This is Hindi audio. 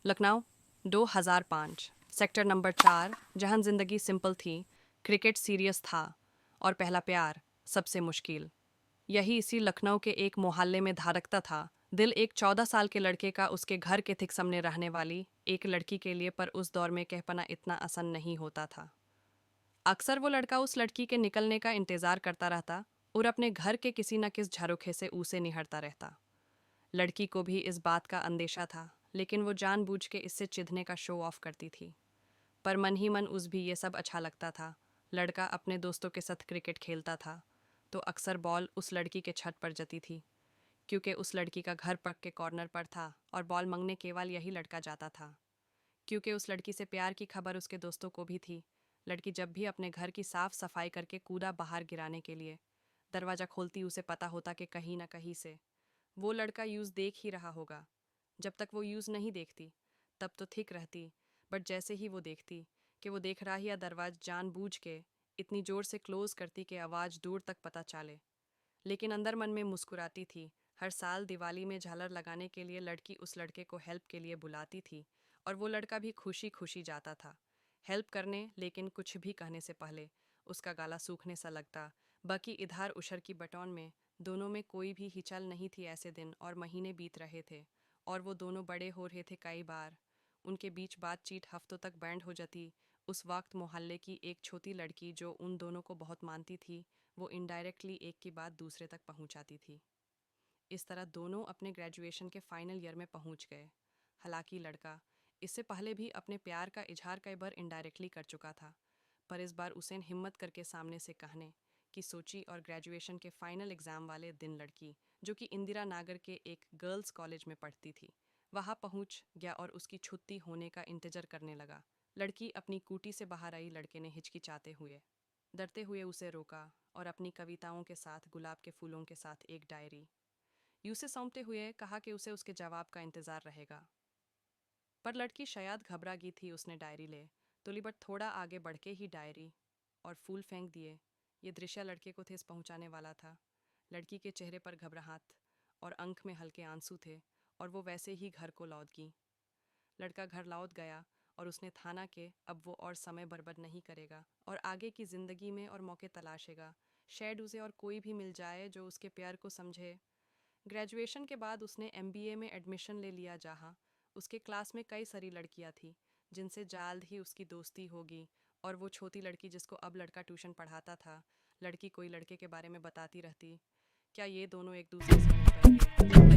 लखनऊ 2005 सेक्टर नंबर 4 जहां जिंदगी सिंपल थी, क्रिकेट सीरियस था और पहला प्यार सबसे मुश्किल। यही इसी लखनऊ के एक मोहल्ले में धड़कता था दिल एक 14 साल के लड़के का उसके घर के थिक सामने रहने वाली एक लड़की के लिए। पर उस दौर में कह पाना इतना आसान नहीं होता था। अक्सर वो लड़का उस लड़की के निकलने का इंतजार करता रहता और अपने घर के किसी न किस झरोखे से उसे निहरता रहता। लड़की को भी इस बात का अंदेशा था, लेकिन वो जानबूझ के इससे चिढ़ने का शो ऑफ करती थी। पर मन ही मन उस भी ये सब अच्छा लगता था। लड़का अपने दोस्तों के साथ क्रिकेट खेलता था तो अक्सर बॉल उस लड़की के छत पर जती थी, क्योंकि उस लड़की का घर पक के कॉर्नर पर था और बॉल मांगने केवल यही लड़का जाता था। क्योंकि उस लड़की से प्यार की खबर उसके दोस्तों को भी थी, लड़की जब भी अपने घर की साफ सफाई करके कूदा बाहर गिराने के लिए, दरवाज़ा खोलती उसे पता होता कि कहीं ना कहीं से वो लड़का यूज़ देख ही रहा होगा। जब तक वो यूज़ नहीं देखती तब तो ठीक रहती, बट जैसे ही वो देखती कि वो देख रहा ही, या दरवाज़ा जानबूझ के इतनी ज़ोर से क्लोज़ करती कि आवाज़ दूर तक पता चले। लेकिन अंदर मन में मुस्कुराती थी। हर साल दिवाली में झालर लगाने के लिए लड़की उस लड़के को हेल्प के लिए बुलाती थी और वो लड़का भी खुशी खुशी जाता था हेल्प करने। लेकिन कुछ भी कहने से पहले उसका गाला सूखने सा लगता। बाकी इधर उशर की बटौन में दोनों में कोई भी हिचल नहीं थी। ऐसे दिन और महीने बीत रहे थे और वो दोनों बड़े हो रहे थे। कई बार उनके बीच बातचीत हफ्तों तक बैंड हो जाती। उस वक्त मोहल्ले की एक छोटी लड़की जो उन दोनों को बहुत मानती थी, वो इनडायरेक्टली एक की बात दूसरे तक पहुंचाती थी। इस तरह दोनों अपने ग्रेजुएशन के फाइनल ईयर में पहुंच गए। हालांकि लड़का इससे पहले भी अपने प्यार का इजहार कई बार इनडायरेक्टली कर चुका था, पर इस बार उसे हिम्मत करके सामने से कहने की सोची। और ग्रेजुएशन के फाइनल एग्जाम वाले दिन लड़की, जो कि इंदिरा नागर के एक गर्ल्स कॉलेज में पढ़ती थी, वहां पहुंच गया और उसकी छुट्टी होने का इंतजार करने लगा। लड़की अपनी कूटी से बाहर आई। लड़के ने हिचकिचाते हुए, डरते हुए उसे रोका और अपनी कविताओं के साथ, गुलाब के फूलों के साथ एक डायरी यूं से सौंपते हुए कहा कि उसे उसके जवाब का इंतजार रहेगा। पर लड़की शायद घबरा गई थी। उसने डायरी ले तो ली, बट थोड़ा आगे बढ़ के ही डायरी और फूल फेंक दिए। ये दृश्य लड़के को ठेस पहुंचाने वाला था। लड़की के चेहरे पर घबराहट और आंख में हल्के आंसू थे और वो वैसे ही घर को लौट गई। लड़का घर लौट गया और उसने थाना के अब वो और समय बर्बाद नहीं करेगा और आगे की जिंदगी में और मौके तलाशेगा। शायद उसे और कोई भी मिल जाए जो उसके प्यार को समझे। ग्रेजुएशन के बाद उसने एमबीए में एडमिशन ले लिया, जहाँ उसके क्लास में कई सारी लड़कियां थी जिनसे जल्द ही उसकी दोस्ती होगी। और वो छोटी लड़की जिसको अब लड़का ट्यूशन पढ़ाता था, लड़की कोई लड़के के बारे में बताती रहती। क्या ये दोनों एक दूसरे से मिल पाएंगे?